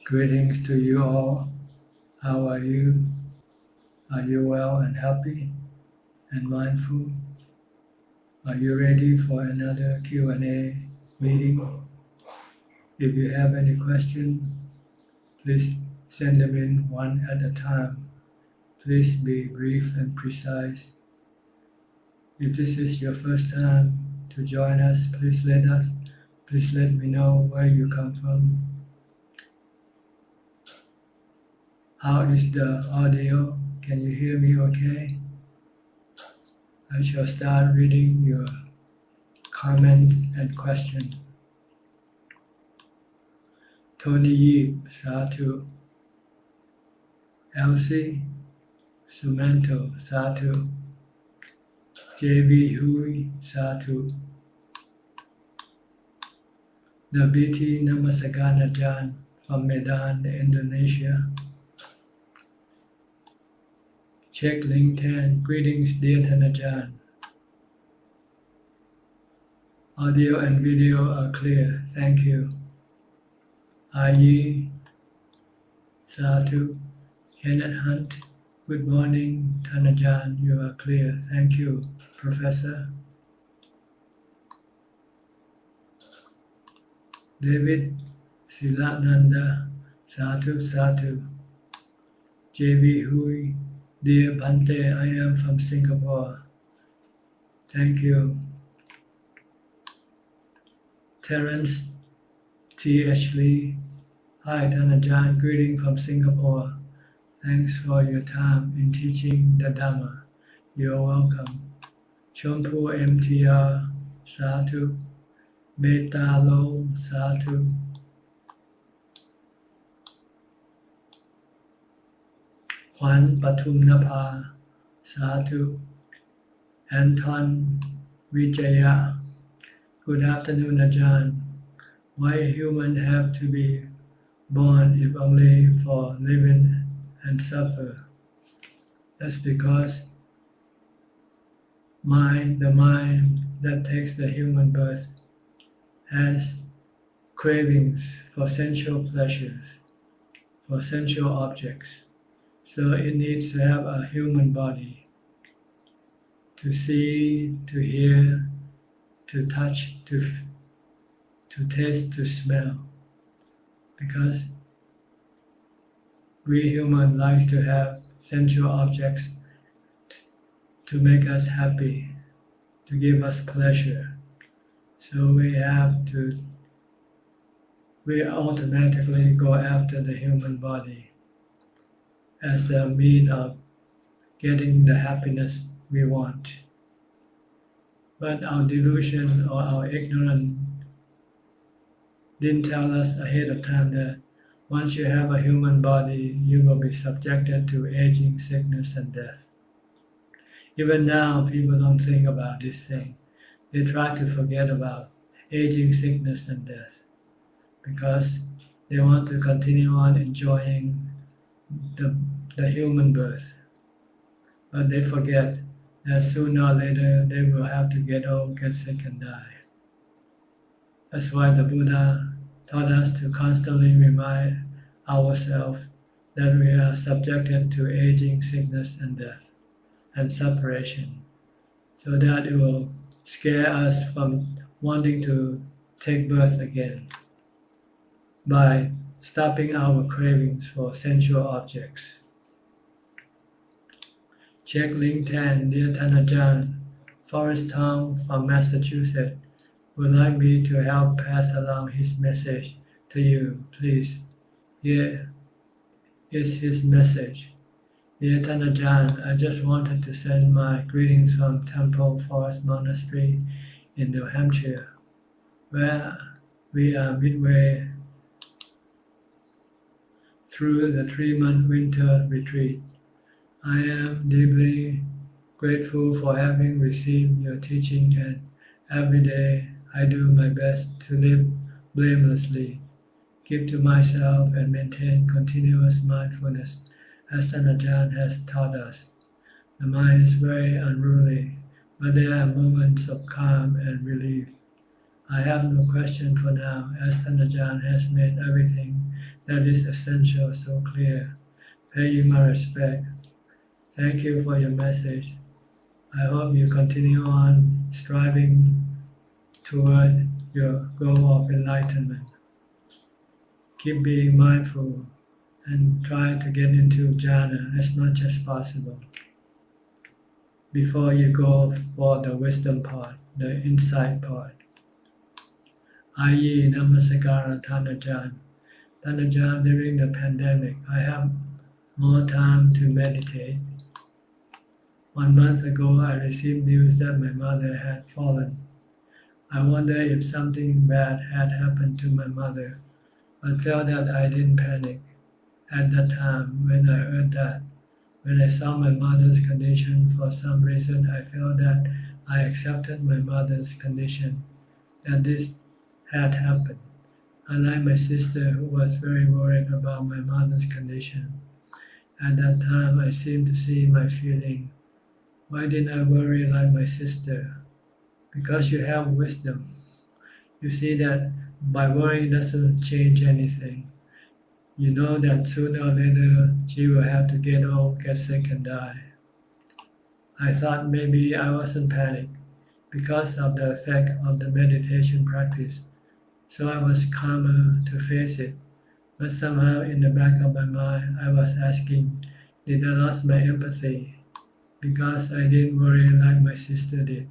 Greetings to you all. How are you? Are you well and happy and mindful? Are you ready for another Q&A meeting? If you have any questions, please send them in one at a time. Please be brief and precise. If this is your first time to join us, please let me know where you come from. How is the audio? Can you hear me okay? I shall start reading your comment and question. Tony Yip, Satu. Elsie, Sumanto, Satu. JB Hui, Satu. Nabiti Namasagan Ajahn from Medan, Indonesia. Check link 10. Greetings, dear Ajahn. Audio and video are clear. Thank you. Ayi, Satu. Kenneth Hunt. Good morning, Ajahn. You are clear. Thank you, Professor. David Silananda. Satu, Satu. JB Hui. Dear Bhante, I am from Singapore. Thank you. Terence T. Ashley. Hi, Ajahn. Greeting from Singapore. Thanks for your time in teaching the Dhamma. You're welcome. Chonburi MTR. Satu. Betalo. Satu. Kwan Patum Napa, Satu. Anton Vijaya. Good afternoon, Ajahn. Why humans have to be born if only for living and suffer? That's because the mind that takes the human birth has cravings for sensual pleasures, for sensual objects. So it needs to have a human body to see, to hear, to touch, to taste, to smell. Because we humans like to have sensual objects to make us happy, to give us pleasure. So we automatically go after the human body as a means of getting the happiness we want. But our delusion or our ignorance didn't tell us ahead of time that once you have a human body, you will be subjected to aging, sickness, and death. Even now, people don't think about this thing. They try to forget about aging, sickness, and death because they want to continue on enjoying the human birth. But they forget that sooner or later they will have to get old, get sick, and die. That's why the Buddha taught us to constantly remind ourselves that we are subjected to aging, sickness, and death, and separation, so that it will scare us from wanting to take birth again by stopping our cravings for sensual objects. Check link 10. Dear Ajahn, Forrest Town from Massachusetts would like me to help pass along his message to you, please. Here is his message. Dear Ajahn, I just wanted to send my greetings from Temple Forest Monastery in New Hampshire, where we are midway through the 3-month winter retreat. I am deeply grateful for having received your teaching, and every day I do my best to live blamelessly, keep to myself, and maintain continuous mindfulness as Ajahn has taught us. The mind is very unruly, but there are moments of calm and relief. I have no question for now, as Ajahn has made everything that is essential so clear. Pay you my respect. Thank you for your message. I hope you continue on striving toward your goal of enlightenment. Keep being mindful and try to get into jhana as much as possible before you go for the wisdom part, the insight part. Ayi Namaskara Thanajan. Thanajan, during the pandemic, I have more time to meditate. 1 month ago, I received news that my mother had fallen. I wonder if something bad had happened to my mother, but felt that I didn't panic. At that time, when I heard that, when I saw my mother's condition, for some reason I felt that I accepted my mother's condition, that this had happened. Unlike my sister, who was very worried about my mother's condition. At that time, I seemed to see my feeling. Why didn't I worry like my sister? Because you have wisdom. You see that by worrying doesn't change anything. You know that sooner or later she will have to get old, get sick, and die. I thought maybe I wasn't panicked because of the effect of the meditation practice, so I was calmer to face it. But somehow in the back of my mind, I was asking, did I lose my empathy? Because I didn't worry like my sister did.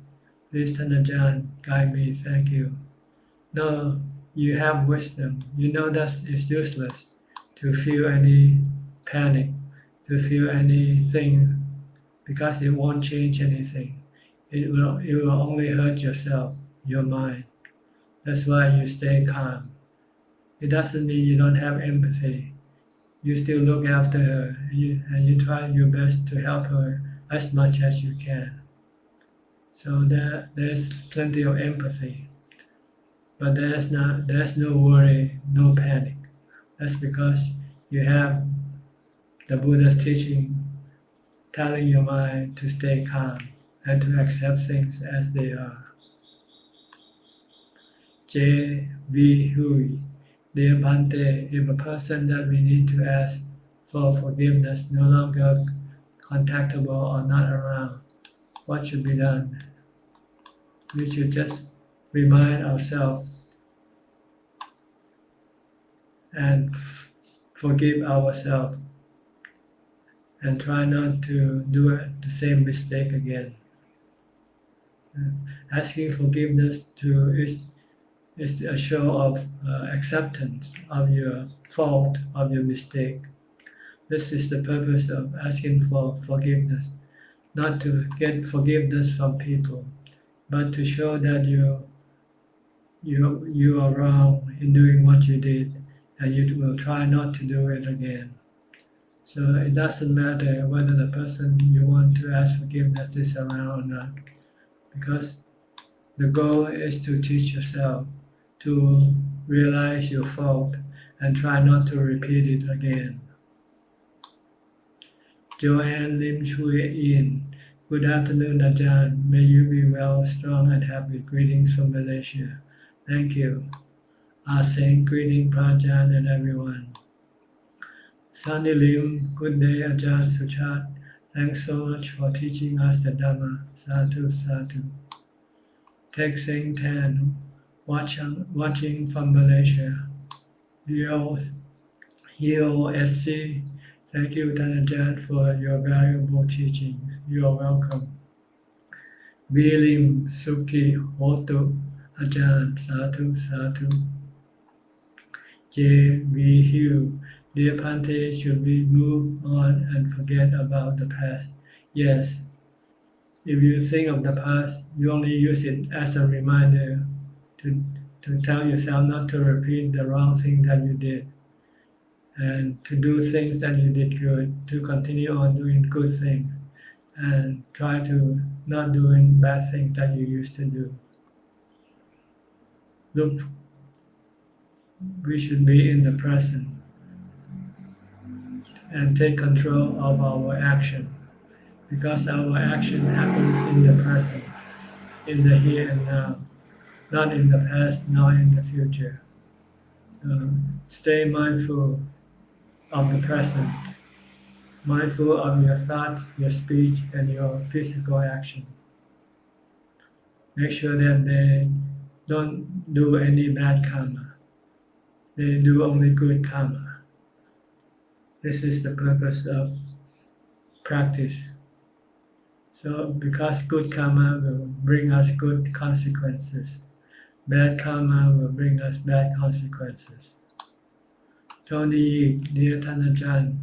Please, Thanajan, guide me, thank you. No, you have wisdom. You know that it's useless to feel any panic, to feel anything, because it won't change anything. It will only hurt yourself, your mind. That's why you stay calm. It doesn't mean you don't have empathy. You still look after her, and you try your best to help her as much as you can. So there's plenty of empathy, but there's no worry, no panic. That's because you have the Buddha's teaching telling your mind to stay calm and to accept things as they are. J. V. Hui. Dear Bhante, if a person that we need to ask for forgiveness no longer contactable or not around, what should be done? We should just remind ourselves and forgive ourselves and try not to do the same mistake again. Asking forgiveness is a show of acceptance of your fault, of your mistake. This is the purpose of asking for forgiveness, not to get forgiveness from people, but to show that you are wrong in doing what you did, and you will try not to do it again. So it doesn't matter whether the person you want to ask forgiveness is around or not, because the goal is to teach yourself to realize your fault and try not to repeat it again. Joanne Lim Chui In. Good afternoon, Ajahn. May you be well, strong, and happy. Greetings from Malaysia. Thank you. Aseng, greeting Prajan and everyone. Sunny Lim, good day, Ajahn Suchart. Thanks so much for teaching us the Dhamma. Sadhu, sadhu. Tek Seng Tan, watching from Malaysia. EOSC, thank you, Thanajan, for your valuable teachings. You are welcome. Vilim Suki Hotu, Ajahn, sadhu, sadhu. J. V. Hugh, dear Pante, should we move on and forget about the past? Yes. If you think of the past, you only use it as a reminder to tell yourself not to repeat the wrong thing that you did, and to do things that you did good, to continue on doing good things, and try to not doing bad things that you used to do. Look, we should be in the present and take control of our action, because our action happens in the present, in the here and now, not in the past, nor in the future. So Stay mindful of the present, mindful of your thoughts, your speech, and your physical action. Make sure that they don't do any bad karma. They do only good karma. This is the purpose of practice. So because good karma will bring us good consequences, bad karma will bring us bad consequences. Tony, dear Ajahn,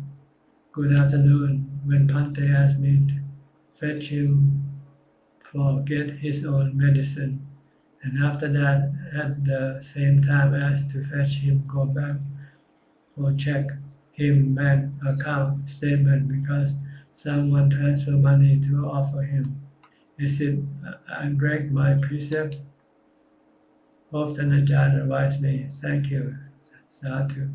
good afternoon. When Pante asked me to fetch him for get his own medicine, and after that, at the same time asked to fetch him go back or check him bank account statement because someone transfer money to offer him. Is it I break my precept? Hope Ajahn advise me. Thank you. Sadhu.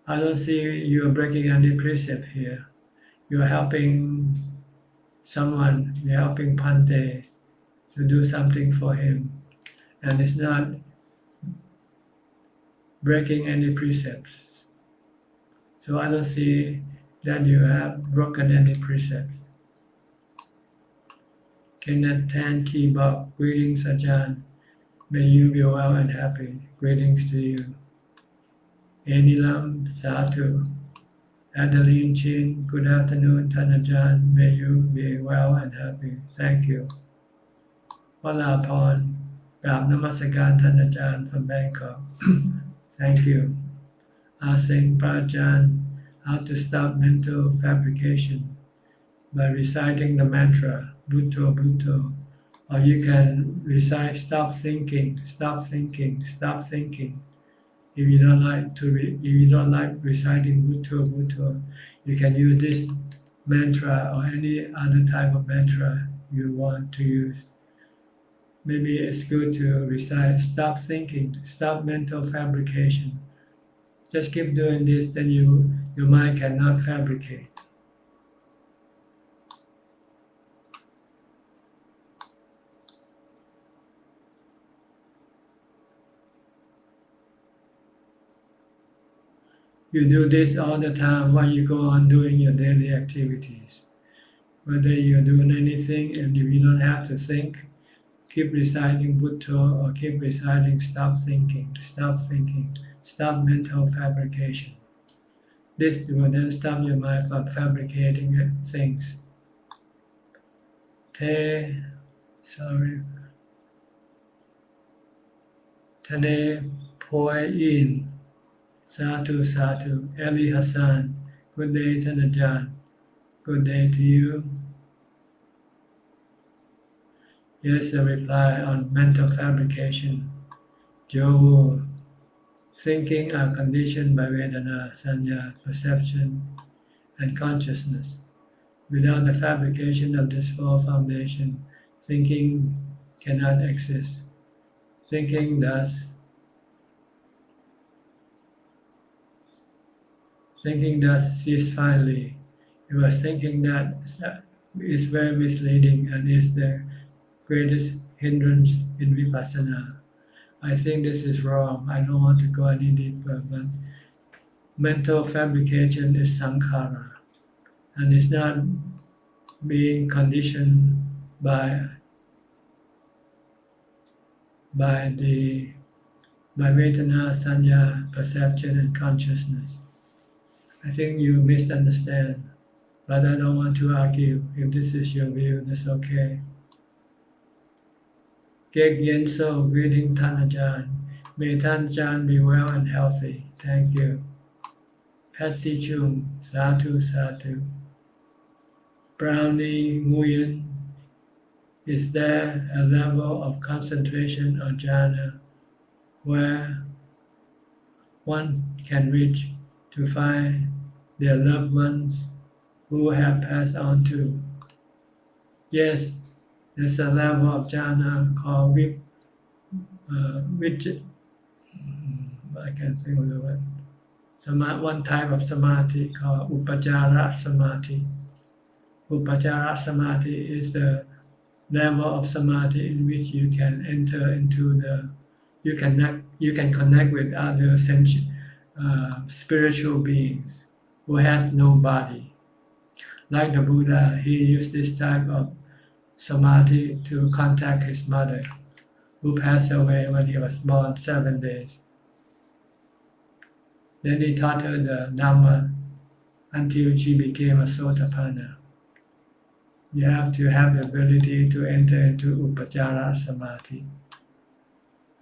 I don't see you breaking any precept here. You're helping someone, you're helping Pante to do something for him. And it's not breaking any precepts. So I don't see that you have broken any precepts. Kenneth Tan Key-Bok, greetings Ajahn. May you be well and happy. Greetings to you. Anilam Sadhu. Adeline Chin, good afternoon, Ajahn. May you be well and happy. Thank you. Walaporn, กราบนมัสการท่านอาจารย์ from Bangkok. Thank you. Asking Prajan how to stop mental fabrication by reciting the mantra Bhutto Bhutto, or you can recite stop thinking, stop thinking, stop thinking. If you don't like reciting Bhutto Bhutto, you can use this mantra or any other type of mantra you want to use. Maybe it's good to recite stop thinking, stop mental fabrication. Just keep doing this, then your mind cannot fabricate. You do this all the time while you go on doing your daily activities. Whether you're doing anything, and if you don't have to think, keep reciting Bhutto or keep reciting stop thinking, stop mental fabrication. This will then stop your mind from fabricating things. Tane Poi In. Sadhu Sadhu. Eli Hassan. Good day, Ajahn. Good day to you. Here's a reply on mental fabrication. Joe, thinking are conditioned by Vedana, Sanya, perception, and consciousness. Without the fabrication of this four foundation, thinking cannot exist. Thinking thus cease finally. It was thinking that is very misleading and is the greatest hindrance in vipassana. I think this is wrong. I don't want to go any deeper, but mental fabrication is sankhara, and it's not being conditioned by Vedana, Sanya, perception, and consciousness. I think you misunderstand, but I don't want to argue. If this is your view, that's okay. Gek Yen So, greeting Tan Ajahn. May Tan Ajahn be well and healthy. Thank you. Patsy Chung, Sadhu Sadhu. Brownie Nguyen, is there a level of concentration or jhana where one can reach to find their loved ones who have passed on to? Yes, there's a level of jhana called I can't think of the word. One type of samadhi called upajara samadhi. Upajara samadhi is the level of samadhi in which you can enter into you can connect with other spiritual beings who has no body. Like the Buddha, he used this type of samadhi to contact his mother, who passed away when he was born 7 days. Then he taught her the Dhamma until she became a Sotapanna. You have to have the ability to enter into Upajjhara Samadhi.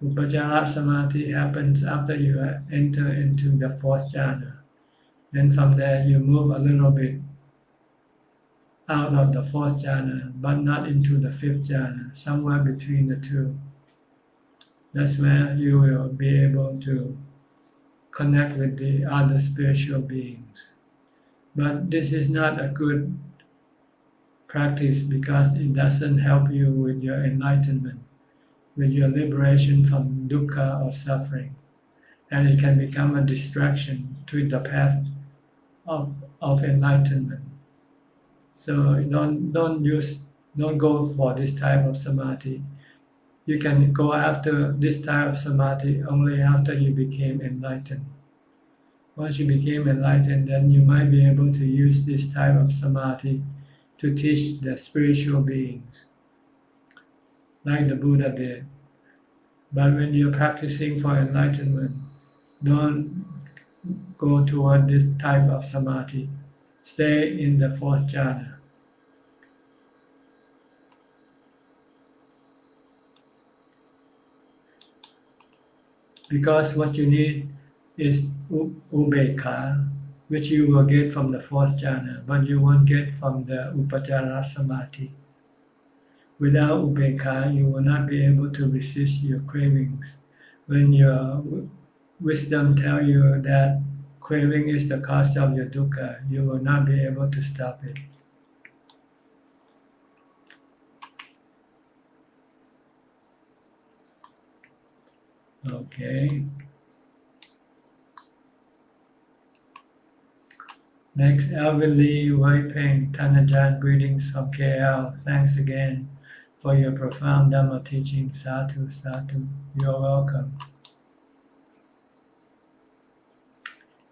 Upajjhara Samadhi happens after you enter into the 4th jhana. Then from there you move a little bit out of the 4th jhana, but not into the 5th jhana, somewhere between the two. That's where you will be able to connect with the other spiritual beings. But this is not a good practice because it doesn't help you with your enlightenment, with your liberation from dukkha or suffering. And it can become a distraction to the path of enlightenment. So don't go for this type of samadhi. You can go after this type of samadhi only after you became enlightened. Once you became enlightened, then you might be able to use this type of samadhi to teach the spiritual beings, like the Buddha did. But when you're practicing for enlightenment, don't go toward this type of samadhi. Stay in the 4th jhana. Because what you need is ubekkha, which you will get from the 4th jhana, but you won't get from the Upajjhara Samadhi. Without ubekkha, you will not be able to resist your cravings. When your wisdom tells you that craving is the cause of your dukkha, you will not be able to stop it. Okay. Next, Alvin Lee, Wei Peng, Thanajan, greetings from KL. Thanks again for your profound Dhamma teaching. Sadhu, sadhu. You're welcome.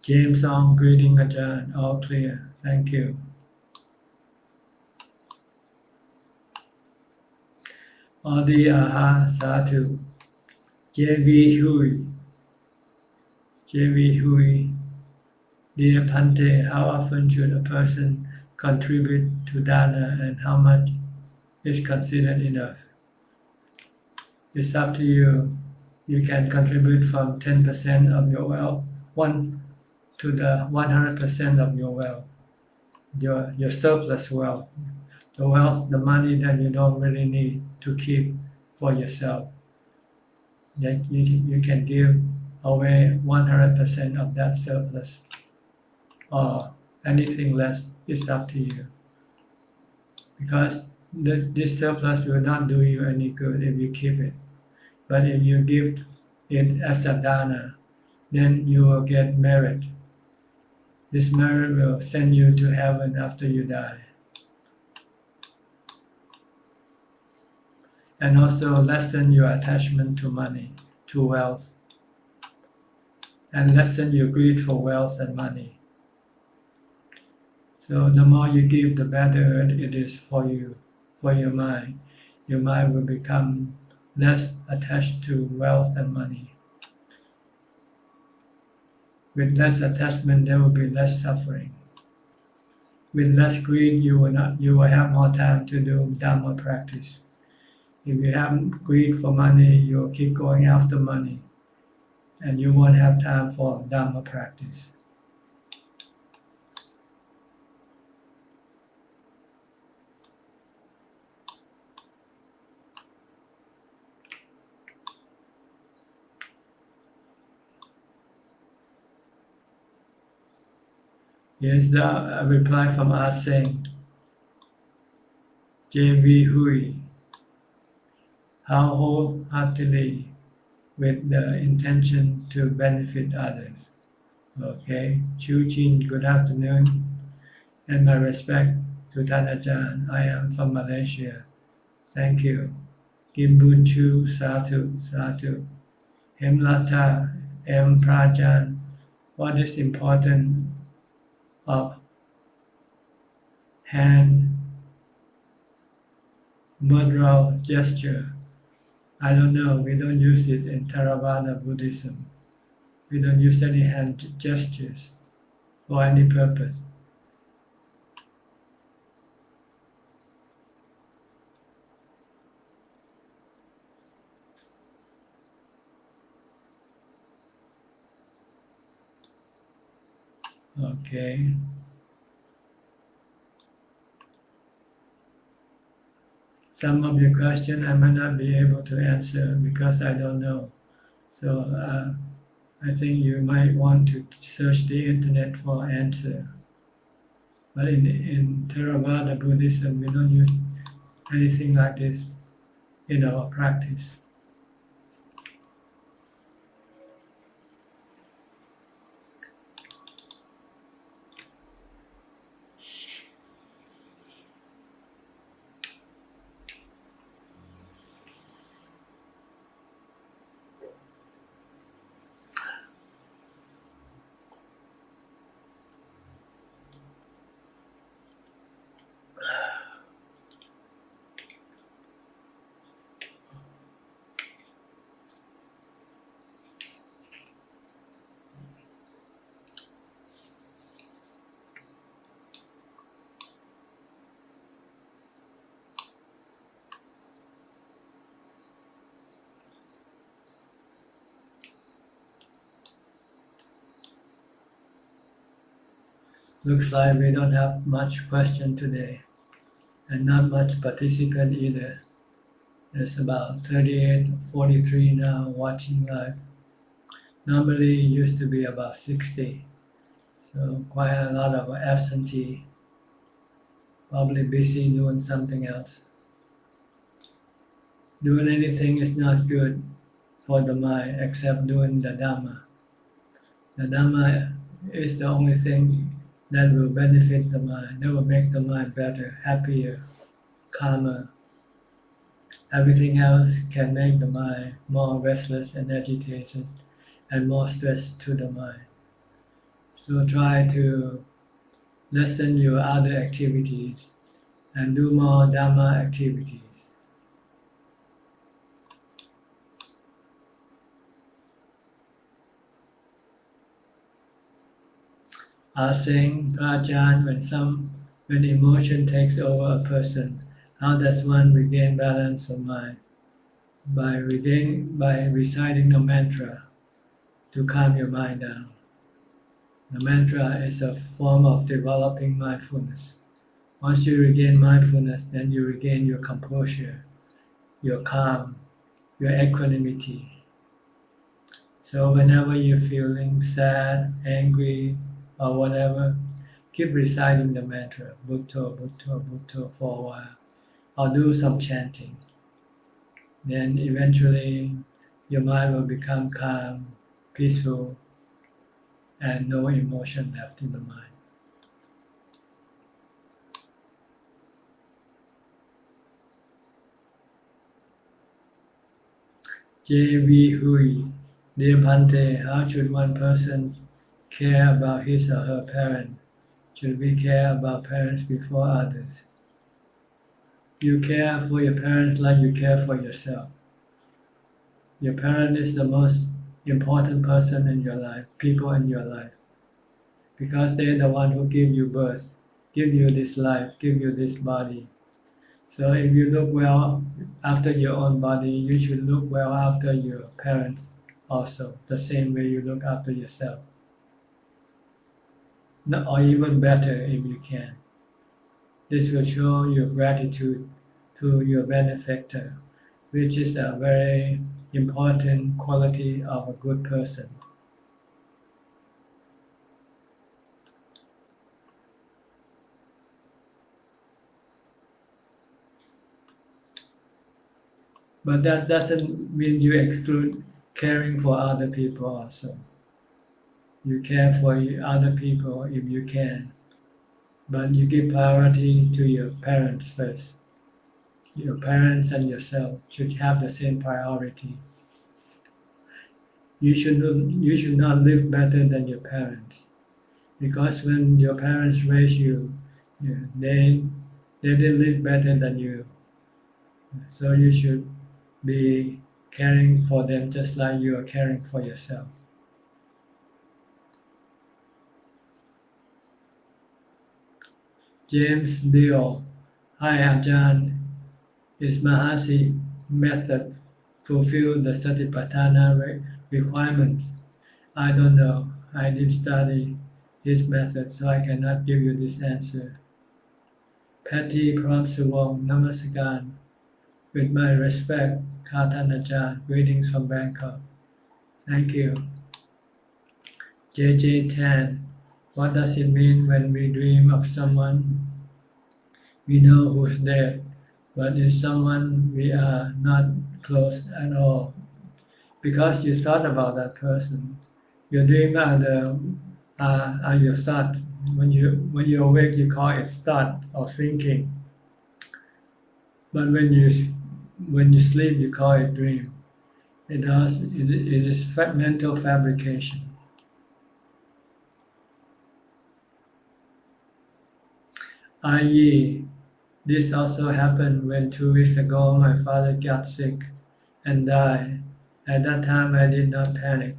James Ong, greeting Ajahn. All clear. Thank you. Adi Aha, sadhu. J.V. Hui. J.V. Hui. Dear Pante, how often should a person contribute to dana and how much is considered enough? It's up to you. You can contribute from 10% of your wealth, 1 to the 100% of your wealth, your surplus wealth, the money that you don't really need to keep for yourself. That you can give away 100% of that surplus, or anything less is up to you. Because this surplus will not do you any good if you keep it. But if you give it as a dana, then you will get merit. This merit will send you to heaven after you die. And also lessen your attachment to money, to wealth. And lessen your greed for wealth and money. So the more you give, the better it is for you, for your mind. Your mind will become less attached to wealth and money. With less attachment, there will be less suffering. With less greed, you will have more time to do Dhamma practice. If you have greed for money, you'll keep going after money, and you won't have time for Dhamma practice. Here's a reply from Ajahn. J.V. Hui. How wholeheartedly with the intention to benefit others. Okay. Chu Chin, good afternoon. And my respect to Thanajan. I am from Malaysia. Thank you. Kim Bun Chu, Sadhu, Sadhu. Hemlata, M. Prajan, what is important of hand mudra gesture? I don't know, we don't use it in Theravada Buddhism. We don't use any hand gestures for any purpose. Okay. Some of your questions I might not be able to answer because I don't know. So I think you might want to search the internet for answer. But in Theravada Buddhism, we don't use anything like this in our practice. Looks like we don't have much question today and not much participant either. There's about 38, 43 now watching live. Normally it used to be about 60. So quite a lot of absentee, probably busy doing something else. Doing anything is not good for the mind except doing the Dhamma. The Dhamma is the only thing that will benefit the mind, that will make the mind better, happier, calmer. Everything else can make the mind more restless and agitated and more stress to the mind. So try to lessen your other activities and do more Dhamma activities. Asking Ajahn, when emotion takes over a person, how does one regain balance of mind? By reciting the mantra to calm your mind down. The mantra is a form of developing mindfulness. Once you regain mindfulness, then you regain your composure, your calm, your equanimity. So whenever you're feeling sad, angry, or whatever, keep reciting the mantra, Bhutto, Bhutto, Bhutto for a while, or do some chanting. Then eventually your mind will become calm, peaceful, and no emotion left in the mind. J.V. Hui, dear Bhante, how should one person care about his or her parent? Should we care about parents before others? You care for your parents like you care for yourself. Your parent is the most important person in your life, people in your life, because they're the one who give you birth, give you this life, give you this body. So if you look well after your own body, you should look well after your parents also, the same way you look after yourself. Or even better if you can. This will show your gratitude to your benefactor, which is a very important quality of a good person. But that doesn't mean you exclude caring for other people also. You care for other people if you can, but you give priority to your parents first. Your parents and yourself should have the same priority. you should not live better than your parents, because when your parents raised you, they didn't live better than you. So you should be caring for them just like you are caring for yourself. James Dio, hi Ajahn, is Mahasi method fulfill the Satipatthana requirements? I don't know. I didn't study his method, so I cannot give you this answer. Patty Pramsuwong Namaskaran. With my respect, Katan Ajahn, greetings from Bangkok. Thank you. JJ Tan, what does it mean when we dream of someone we know who's dead, but is someone we are not close at all? Because you thought about that person. Your dream are your thoughts. When you awake, you call it thought or thinking. But when you sleep, you call it dream. It is mental fabrication. I.e., this also happened when 2 weeks ago my father got sick and died. At that time I did not panic,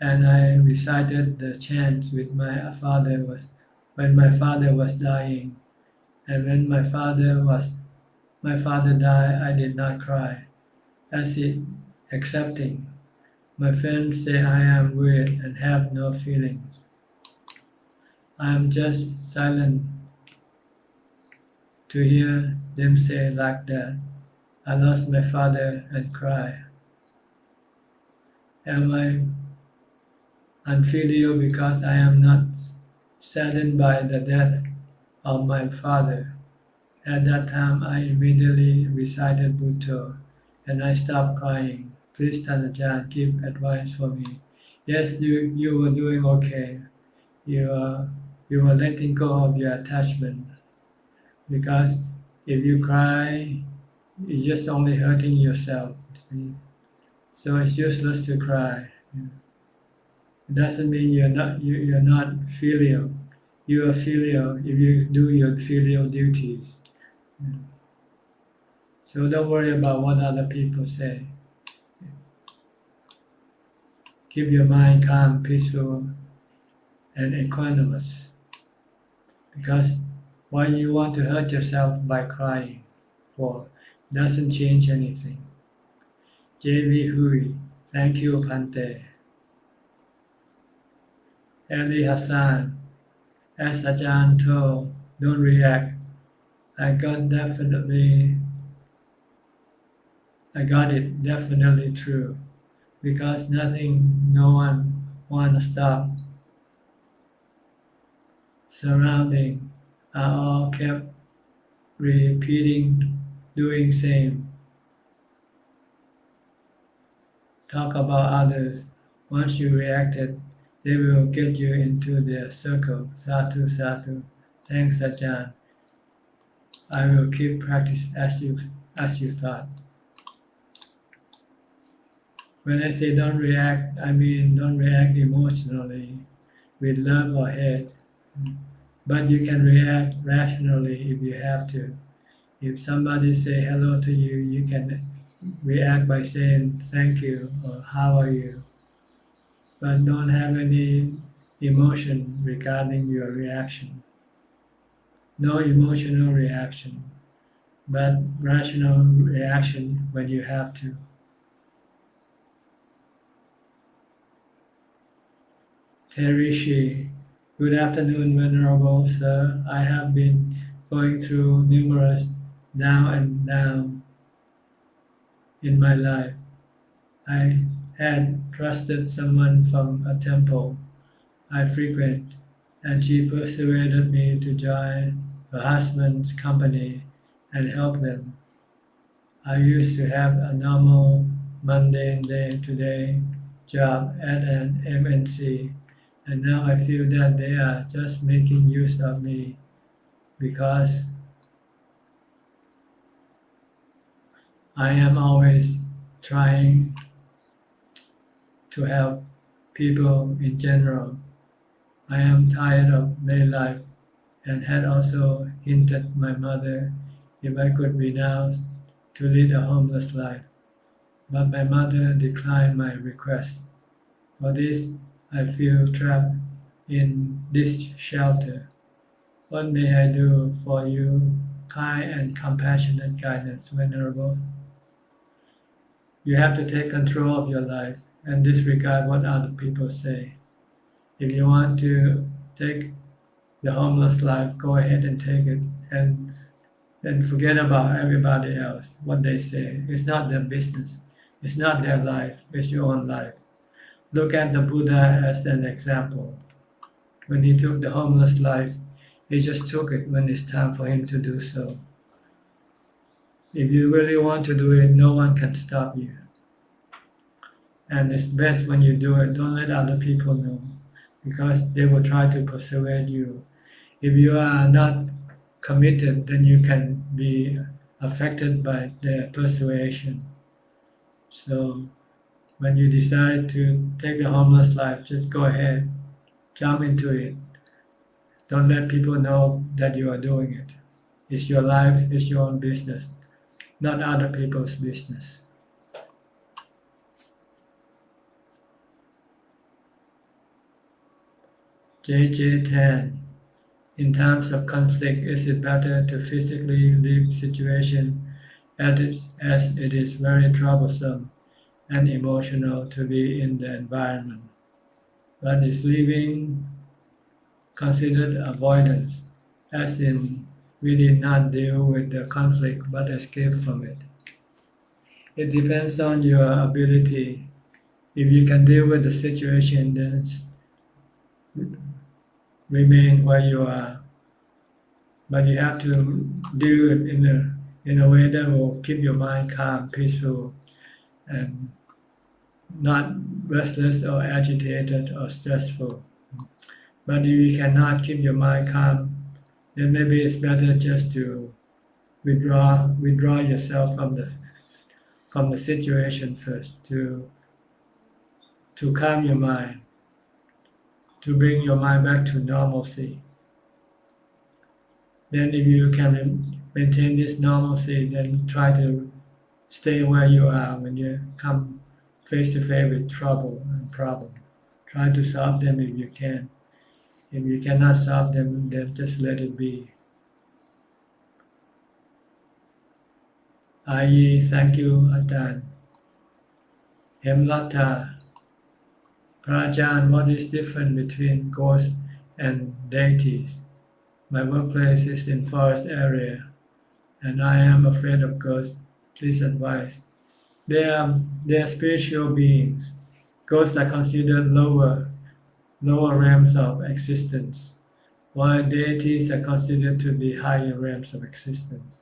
and I recited the chants with when my father was dying. And when my father died, I did not cry, as if accepting. My friends say I am weird and have no feelings. I am just silent to hear them say like that. I lost my father and cry. Am I unfilial because I am not saddened by the death of my father? At that time, I immediately recited Bhutto and I stopped crying. Please, Tanajan, give advice for me. Yes, you were doing okay. You were letting go of your attachment, because if you cry, you're just only hurting yourself. See? So it's useless to cry. It doesn't mean you're not filial. You are filial if you do your filial duties. So don't worry about what other people say. Keep your mind calm, peaceful, and equanimous. Because why you want to hurt yourself by crying for doesn't change anything. J.V. Hui, thank you, Pante. Ali Hassan, as Ajahn told, don't react. I got it definitely true. Because no one wanna stop. Surrounding are all kept repeating, doing same. Talk about others. Once you reacted, they will get you into their circle. Sadhu, sadhu. Thanks, Ajahn. I will keep practice as you thought. When I say don't react, I mean don't react emotionally with love or hate. But you can react rationally if you have to. If somebody say hello to you, you can react by saying thank you or how are you. But don't have any emotion regarding your reaction. No emotional reaction, but rational reaction when you have to. Terishi, good afternoon, Venerable Sir. I have been going through numerous down in my life. I had trusted someone from a temple I frequent, and she persuaded me to join her husband's company and help them. I used to have a normal mundane day-to-day job at an MNC, and now I feel that they are just making use of me because I am always trying to help people in general. I am tired of lay life and had also hinted my mother if I could renounce to lead a homeless life. But my mother declined my request. For this, I feel trapped in this shelter. What may I do for you, kind and compassionate guidance, Venerable? You have to take control of your life and disregard what other people say. If you want to take the homeless life, go ahead and take it, and then forget about everybody else, what they say. It's not their business. It's not their life. It's your own life. Look at the Buddha as an example. When he took the homeless life, he just took it when it's time for him to do so. If you really want to do it, no one can stop you. And it's best when you do it, don't let other people know, because they will try to persuade you. If you are not committed, then you can be affected by their persuasion. So when you decide to take the homeless life, just go ahead, jump into it. Don't let people know that you are doing it. It's your life, it's your own business, not other people's business. JJ Tan. In times of conflict, is it better to physically leave situation as it is very troublesome and emotional to be in the environment? But is leaving considered avoidance, as in we did not deal with the conflict but escape from it? It depends on your ability. If you can deal with the situation, then remain where you are. But you have to do it in a way that will keep your mind calm, peaceful, and not restless or agitated or stressful. But if you cannot keep your mind calm, then maybe it's better just to withdraw yourself from the situation first, to calm your mind, to bring your mind back to normalcy. Then if you can maintain this normalcy, then try to stay where you are when you come face to face with trouble and problem. Try to solve them if you can. If you cannot solve them, then just let it be. Ayi, thank you, Ajahn. Hemlata, Ajahn, what is different between ghosts and deities? My workplace is in forest area, and I am afraid of ghosts. Please advise. They are spiritual beings. Ghosts are considered lower realms of existence, while deities are considered to be higher realms of existence.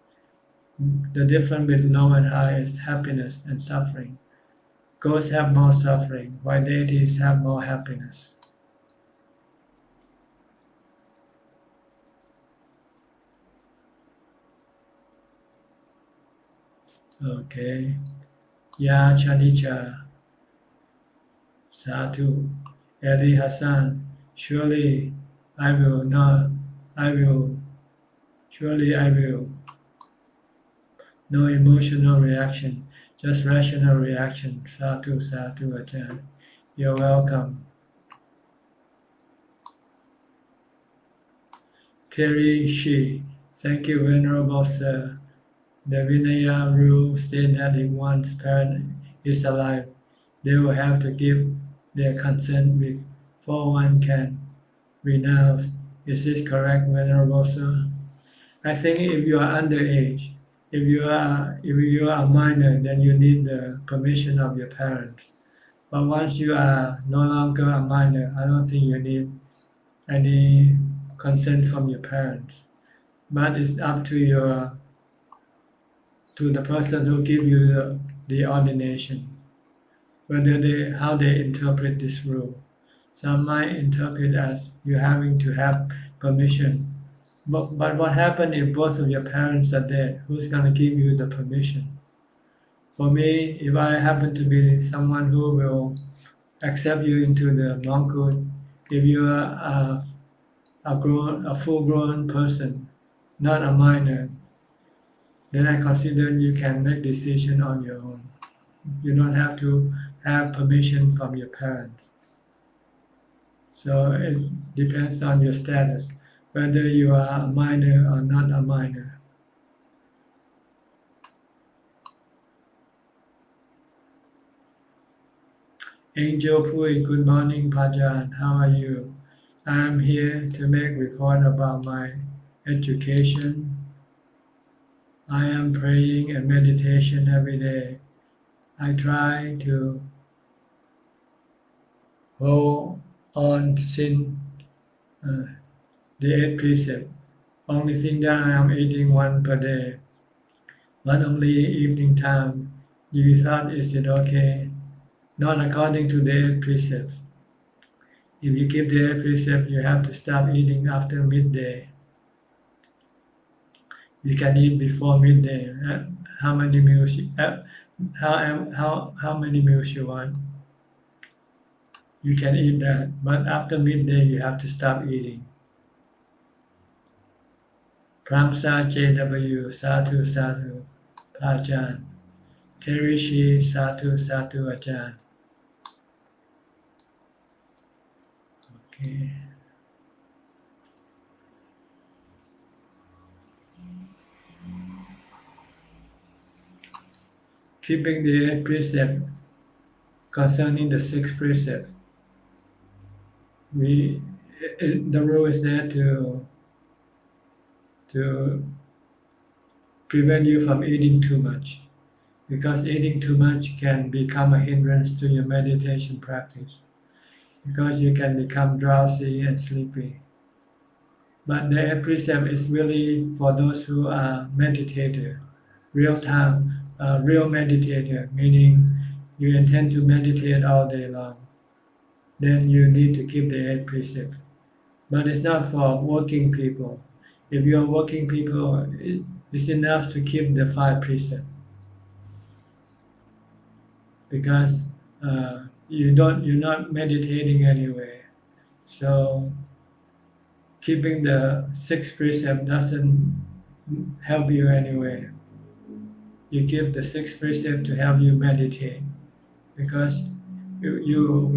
The difference between low and high is happiness and suffering. Ghosts have more suffering, while deities have more happiness. Okay. Ya Chanicha. Sadhu. Eli Hassan. Surely I will. No emotional reaction, just rational reaction. Sadhu, sadhu, Ajahn. You're welcome. Terry Shi. Thank you, Venerable Sir. The Vinaya rule states that if one's parent is alive, they will have to give their consent before one can renounce. Is this correct, Venerable Sir? I think if you are underage, if you are a minor, then you need the permission of your parents. But once you are no longer a minor, I don't think you need any consent from your parents. But it's up to the person who give you the ordination, how they interpret this rule. Some might interpret as you having to have permission. But what happens if both of your parents are dead? Who's going to give you the permission? For me, if I happen to be someone who will accept you into the monkhood. If you are a full-grown person, not a minor, then I consider you can make decision on your own. You don't have to have permission from your parents. So it depends on your status, whether you are a minor or not a minor. Angel Pui, good morning, Pajan. How are you? I am here to make report about my education. I am praying and meditation every day. I try to hold on sin, the 8 precept. Only thing that I am eating one per day, but only evening time. You thought, is it okay? Not according to the 8 precepts. If you keep the 8 precept, you have to stop eating after midday. You can eat before midday. How many meals? How many meals you want? You can eat that, but after midday you have to stop eating. Pramsa JW, Sadhu Sadhu, Ajahn. Terishi, Sadhu Sadhu, Ajahn. Okay. Keeping the 8 precept concerning the 6th precept. The rule is there to prevent you from eating too much, because eating too much can become a hindrance to your meditation practice, because you can become drowsy and sleepy. But the 8th precept is really for those who are meditator, real meditator, meaning you intend to meditate all day long. Then you need to keep the 8th precept. But it's not for working people. If you're working people, it's enough to keep the 5 precepts, because you're not meditating anyway. So keeping the 6th precept doesn't help you anyway. You keep the 6th precept to help you meditate, because you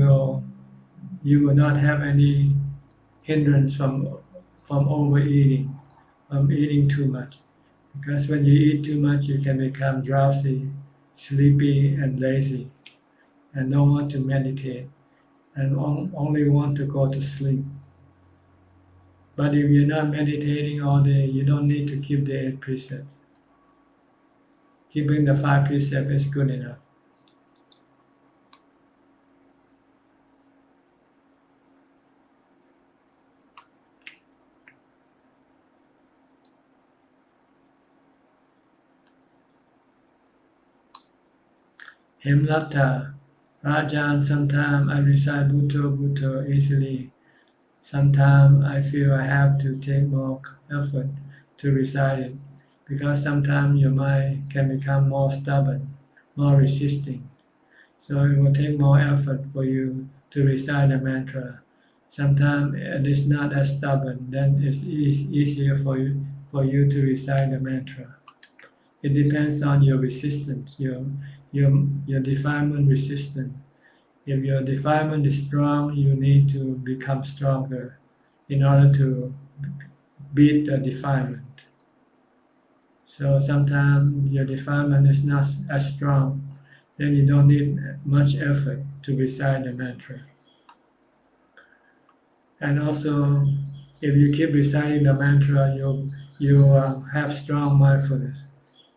will not have any hindrance from overeating, from eating too much. Because when you eat too much, you can become drowsy, sleepy, and lazy, and don't want to meditate, and only want to go to sleep. But if you're not meditating all day, you don't need to keep the 8 precepts. Keeping the 5 precepts is good enough. Hemlata, Rajan, sometimes I recite Bhutto easily. Sometimes I feel I have to take more effort to recite it, because sometimes your mind can become more stubborn, more resisting. So it will take more effort for you to recite the mantra. Sometimes it is not as stubborn, then it's easier for you to recite the mantra. It depends on your resistance, your defilement resistance. If your defilement is strong, you need to become stronger in order to beat the defilement. So sometimes your defilement is not as strong, then you don't need much effort to recite the mantra. And also, if you keep reciting the mantra, you have strong mindfulness,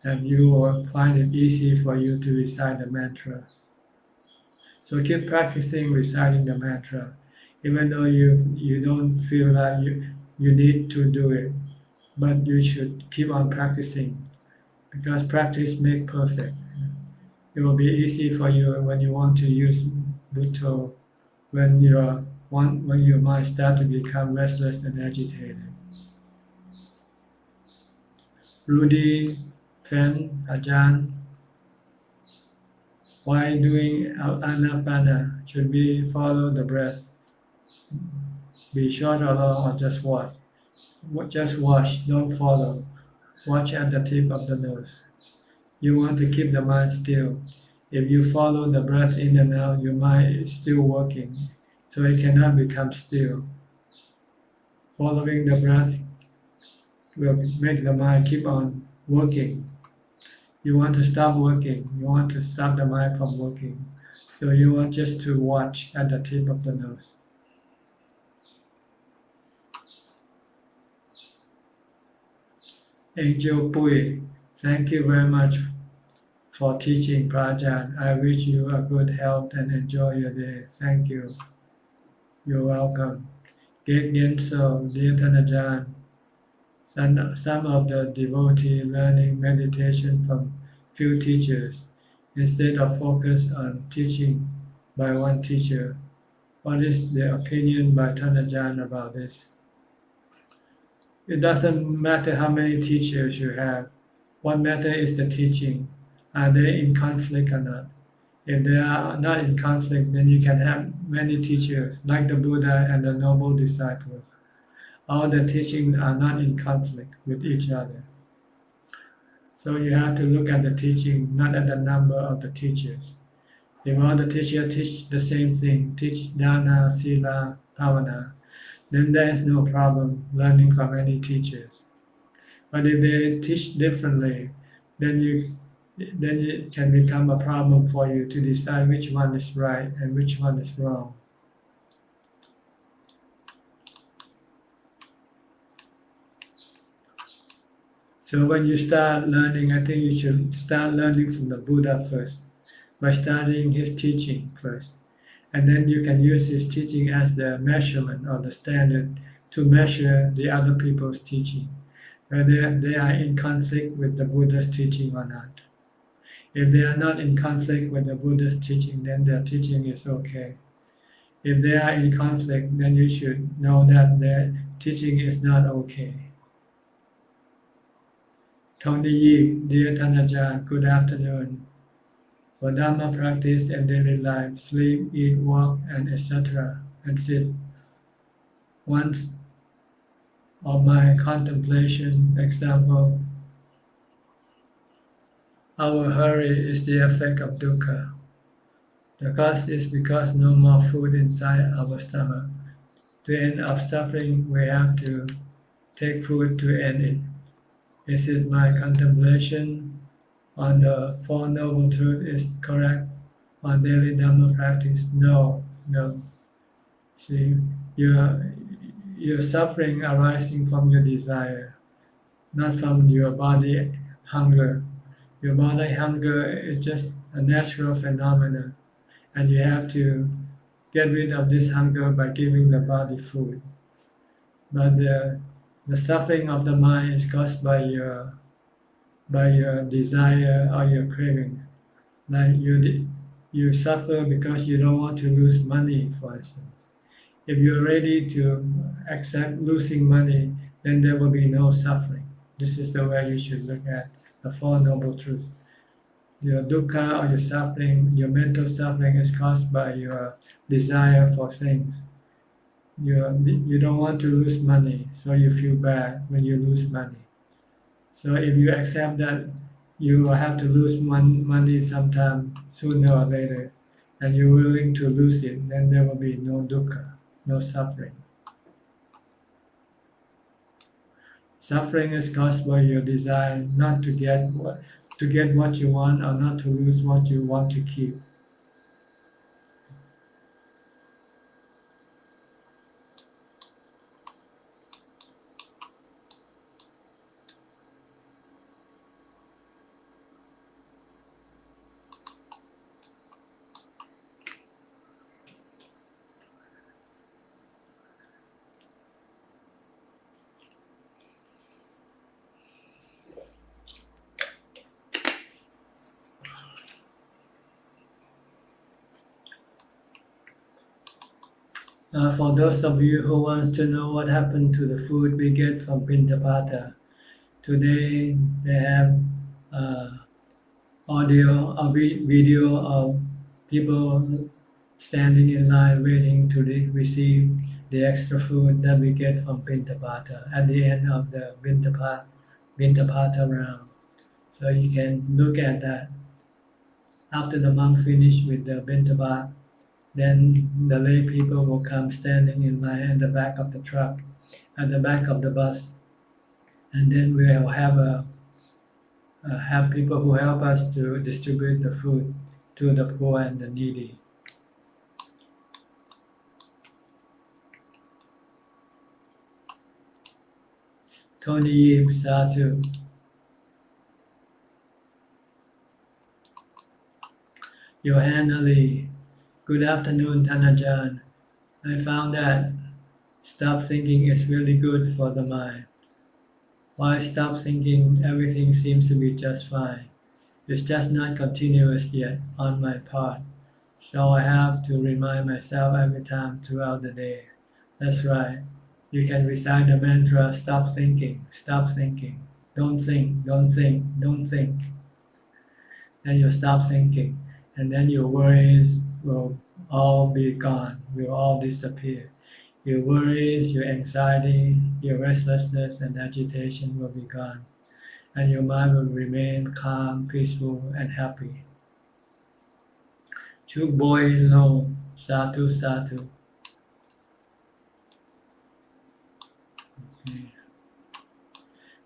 and you will find it easy for you to recite the mantra. So keep practicing reciting the mantra, even though you don't feel that you need to do it, but you should keep on practicing, because practice makes perfect. It will be easy for you when you want to use Bhutto, when your mind starts to become restless and agitated. Rudy, Fen, Ajahn, While doing anapana, should we follow the breath? Be short or long, or just watch? Just watch, don't follow. Watch at the tip of the nose. You want to keep the mind still. If you follow the breath in and out, your mind is still working, so it cannot become still. Following the breath will make the mind keep on working. You want to stop working. You want to stop the mind from working. So you want just to watch at the tip of the nose. Angel Pui, thank you very much for teaching, Ajahn. I wish you a good health and enjoy your day. Thank you. You're welcome. Get Genso, dear Ajahn. Some of the devotees learning meditation from few teachers instead of focus on teaching by one teacher. What is the opinion by Ajahn about this? It doesn't matter how many teachers you have. What matters is the teaching. Are they in conflict or not? If they are not in conflict, then you can have many teachers like the Buddha and the noble disciples. All the teachings are not in conflict with each other. So you have to look at the teaching, not at the number of the teachers. If all the teachers teach the same thing, teach dana, sila, bhavana, then there is no problem learning from any teachers. But if they teach differently, then it can become a problem for you to decide which one is right and which one is wrong. So when you start learning, I think you should start learning from the Buddha first, by studying his teaching first. And then you can use his teaching as the measurement or the standard to measure the other people's teaching, whether they are in conflict with the Buddha's teaching or not. If they are not in conflict with the Buddha's teaching, then their teaching is okay. If they are in conflict, then you should know that their teaching is not okay. Tony Yi, dear Ajahn, good afternoon. For Dhamma practice and daily life, sleep, eat, walk, and etc., and sit. Once of my contemplation, example, our hurry is the effect of dukkha. The cause is because no more food inside our stomach. To end of suffering, we have to take food to end it. Is it my contemplation on the Four Noble Truths is correct on daily Dhamma practice? No. See, your suffering arising from your desire, not from your body hunger. Your body hunger is just a natural phenomenon, and you have to get rid of this hunger by giving the body food. But the suffering of the mind is caused by your desire or your craving. Like you suffer because you don't want to lose money, for instance. If you're ready to accept losing money, then there will be no suffering. This is the way you should look at the Four Noble Truths. Your dukkha or your suffering, your mental suffering is caused by your desire for things. You don't want to lose money, so you feel bad when you lose money. So if you accept that you will have to lose money sometime sooner or later, and you're willing to lose it, then there will be no dukkha, no suffering. Suffering is caused by your desire not to get what you want or not to lose what you want to keep. For those of you who want to know what happened to the food we get from Pindapata, today they have audio or video of people standing in line waiting to receive the extra food that we get from Bintapata at the end of the Bintapata round. So you can look at that. After the monk finish with the Bintapa, then the lay people will come standing in line at the back of the truck, at the back of the bus, and then we'll have people who help us to distribute the food to the poor and the needy. Tony Yip Satu. Johan Ali. Good afternoon, Tanajan. I found that stop thinking is really good for the mind. Why stop thinking everything seems to be just fine? It's just not continuous yet on my part. So I have to remind myself every time throughout the day. That's right. You can recite the mantra, stop thinking, don't think, don't think, don't think. Then you stop thinking, and then your worries will all be gone, will all disappear. Your worries, your anxiety, your restlessness and agitation will be gone, and your mind will remain calm, peaceful, and happy. Chuk boy lo, satu satu. Okay.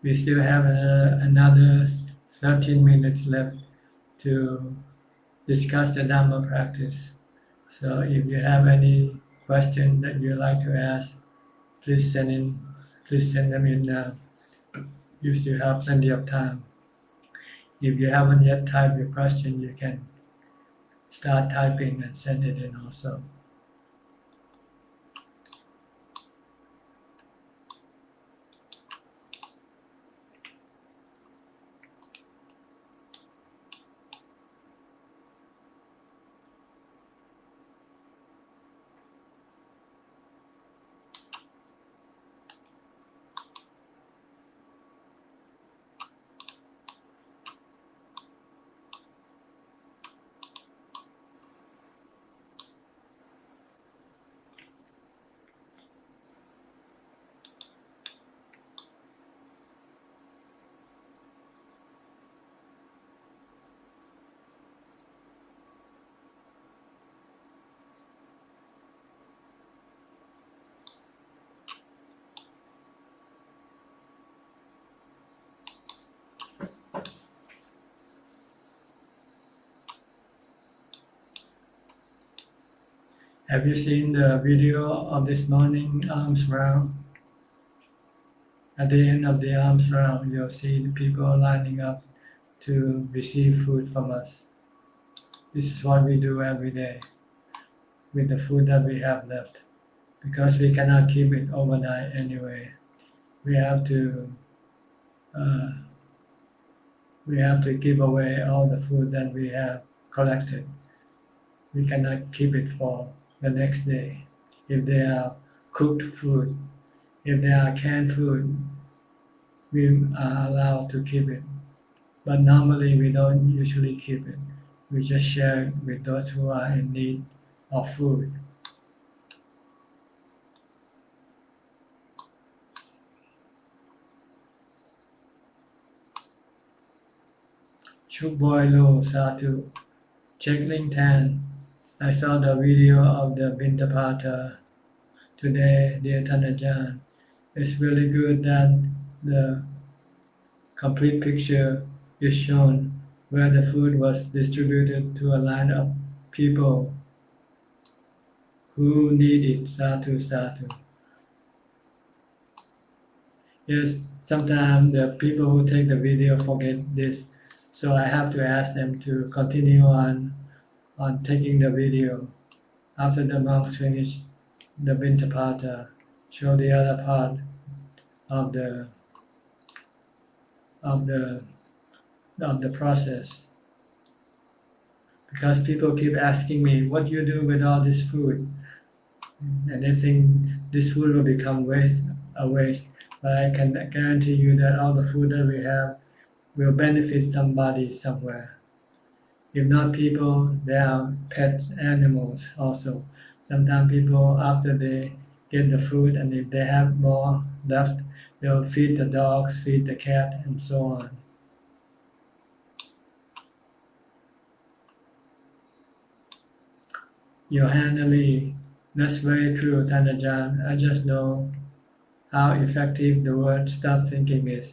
We still have another 13 minutes left to discuss the Dhamma practice. So if you have any question that you'd like to ask, please send them in now. You still have plenty of time. If you haven't yet typed your question, you can start typing and send it in also. Have you seen the video of this morning arms round? At the end of the arms round, you'll see the people lining up to receive food from us. This is what we do every day with the food that we have left, because we cannot keep it overnight anyway. We have to give away all the food that we have collected. We cannot keep it for the next day. If they are cooked food, if they are canned food, we are allowed to keep it. But normally we don't usually keep it. We just share it with those who are in need of food. Chuk boy lo satu. Checkling Tan. I saw the video of the Bintapata today, dear Tanajan. It's really good that the complete picture is shown where the food was distributed to a line of people who need it. Satu satu. Yes, sometimes the people who take the video forget this, so I have to ask them to continue on taking the video. After the monks finish the Bintapata, show the other part of the process. Because people keep asking me, what do you do with all this food? And they think this food will become a waste. But I can guarantee you that all the food that we have will benefit somebody somewhere. If not people, there are pets, animals also. Sometimes people, after they get the food, and if they have more left, they'll feed the dogs, feed the cat, and so on. Johanna, that's very true, Tanajan. I just know how effective the word stop thinking is.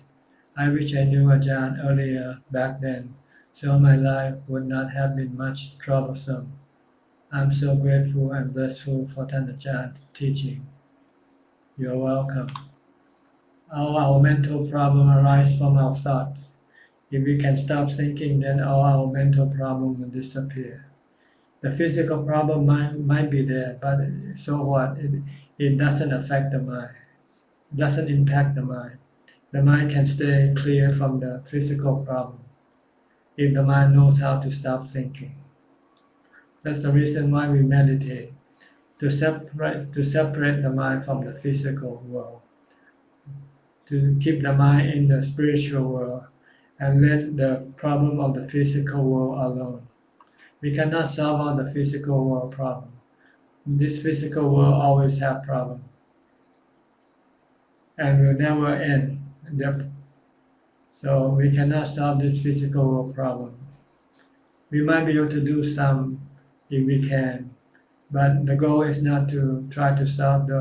I wish I knew Ajahn earlier back then, so my life would not have been much troublesome. I'm so grateful and blissful for Tanajan's teaching. You're welcome. All our mental problems arise from our thoughts. If we can stop thinking, then all our mental problems will disappear. The physical problem might be there, but so what? It doesn't affect the mind. It doesn't impact the mind. The mind can stay clear from the physical problem if the mind knows how to stop thinking. That's the reason why we meditate, to separate the mind from the physical world, to keep the mind in the spiritual world and let the problem of the physical world alone. We cannot solve all the physical world problem. This physical world always have problem and will never end. So we cannot solve this physical world problem. We might be able to do some if we can, but the goal is not to try to solve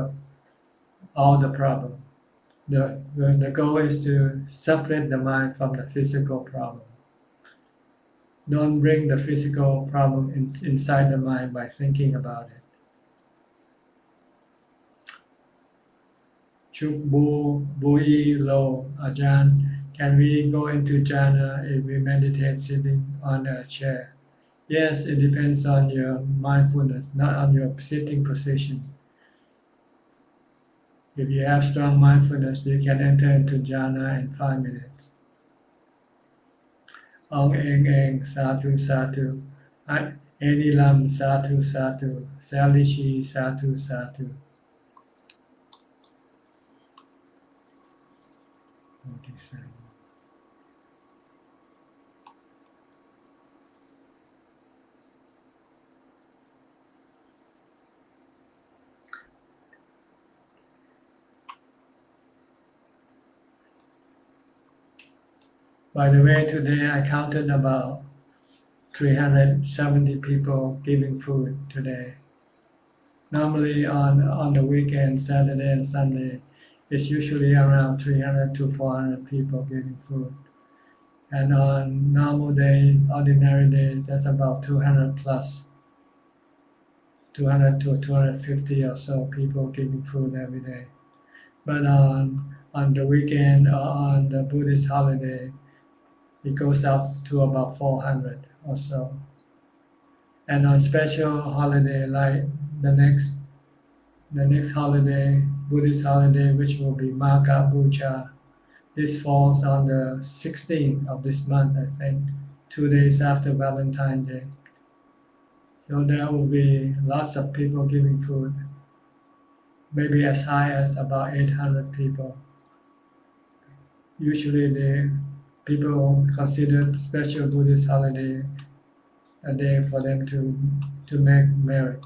all the problem. The goal is to separate the mind from the physical problem. Don't bring the physical problem inside the mind by thinking about it. Chuk Bu Bui Lo Ajahn, can we go into jhana if we meditate sitting on a chair? Yes, it depends on your mindfulness, not on your sitting position. If you have strong mindfulness, you can enter into jhana in 5 minutes. Ong Eng, Satu Satu. Any Lam, Satu Satu. Sally Shi, Satu Satu. By the way, today I counted about 370 people giving food today. Normally on the weekend, Saturday and Sunday, it's usually around 300 to 400 people giving food. And on normal day, ordinary day, that's about 200 plus, 200 to 250 or so people giving food every day. But on the weekend or on the Buddhist holiday, it goes up to about 400 or so. And on special holiday like the next holiday, Buddhist holiday, which will be Magha Puja, this falls on the 16th of this month, I think, 2 days after Valentine's Day. So there will be lots of people giving food, maybe as high as about 800 people. Usually the people consider special Buddhist holiday a day for them to make merit.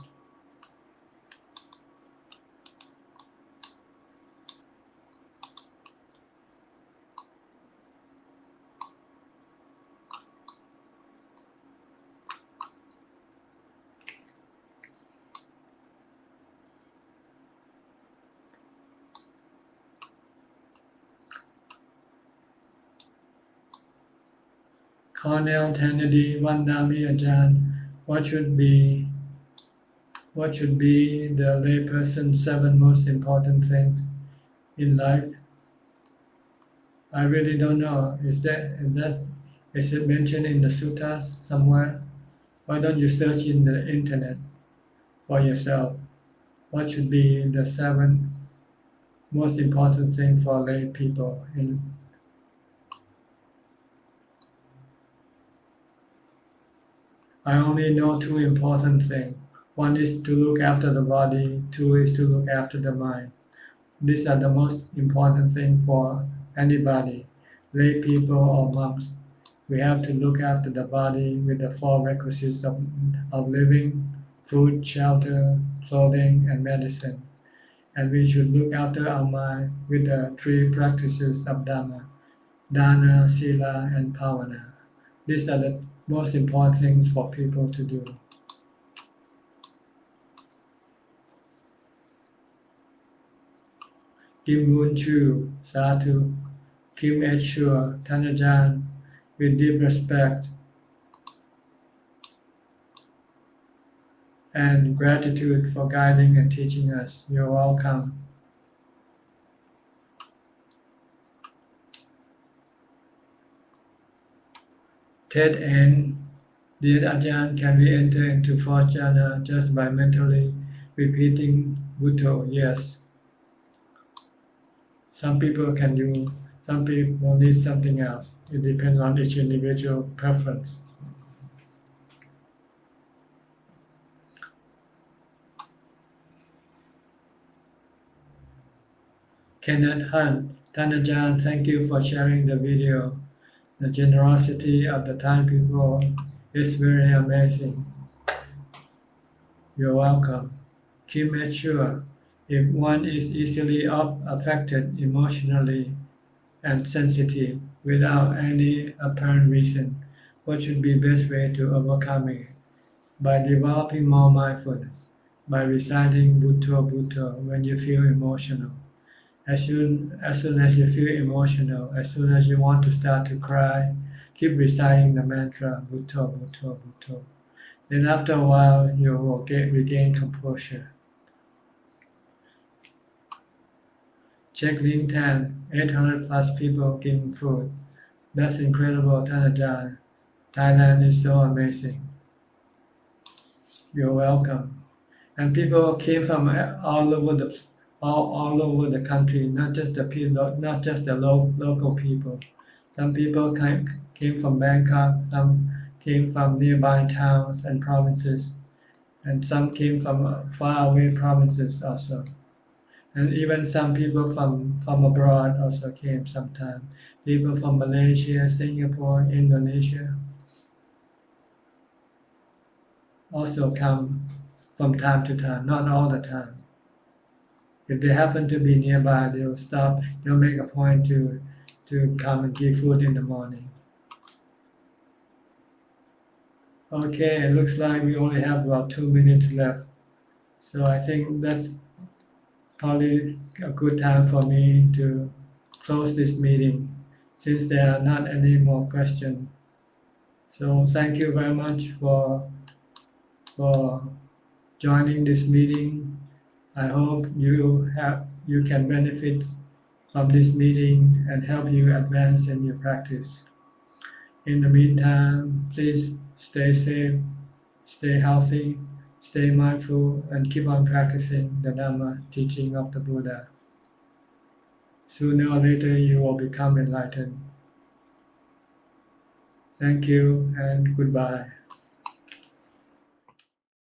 Cornell Kennedy, Vandami Ajahn, what should be the layperson's 7 most important things in life? I really don't know. Is it mentioned in the suttas somewhere? Why don't you search in the internet for yourself? What should be the 7 most important things for lay people in? I only know 2 important things. One is to look after the body, 2 is to look after the mind. These are the most important things for anybody, lay people or monks. We have to look after the body with the four requisites of living: food, shelter, clothing, and medicine. And we should look after our mind with the three practices of Dhamma: Dana, Sila, and Pavana. These are the most important things for people to do. Kim Moon Chu, Sadhu, Kim Ed Shur, Thanajan, with deep respect and gratitude for guiding and teaching us. You're welcome. Ted N. Dear Ajahn, can we enter into fourth jhana just by mentally repeating Bhutto? Yes. Some people can do, some people need something else. It depends on each individual preference. Kenneth Hunt, Thanajan, thank you for sharing the video. The generosity of the Thai people is very amazing. You're welcome. Kim made sure if one is easily affected emotionally and sensitive without any apparent reason, what should be best way to overcome it? By developing more mindfulness, by reciting Bhutto Bhutto when you feel emotional. As soon as you feel emotional, as soon as you want to start to cry, keep reciting the mantra Bhutto Bhutto Bhutto. Then after a while, you will regain composure. Check link 10, 800 plus people giving food. That's incredible, Thanajan. Thailand is so amazing. You're welcome. And people came from all over the country, not just the people, not just the local people. Some people came from Bangkok, some came from nearby towns and provinces, and some came from faraway provinces also. And even some people from abroad also came sometimes. People from Malaysia, Singapore, Indonesia also come from time to time, not all the time. If they happen to be nearby, they'll stop, they'll make a point to come and give food in the morning. Okay, it looks like we only have about 2 minutes left. So I think that's probably a good time for me to close this meeting since there are not any more questions. So thank you very much for joining this meeting. I hope you can benefit from this meeting and help you advance in your practice. In the meantime, please stay safe, stay healthy, stay mindful, and keep on practicing the Dhamma teaching of the Buddha. Sooner or later, you will become enlightened. Thank you and goodbye.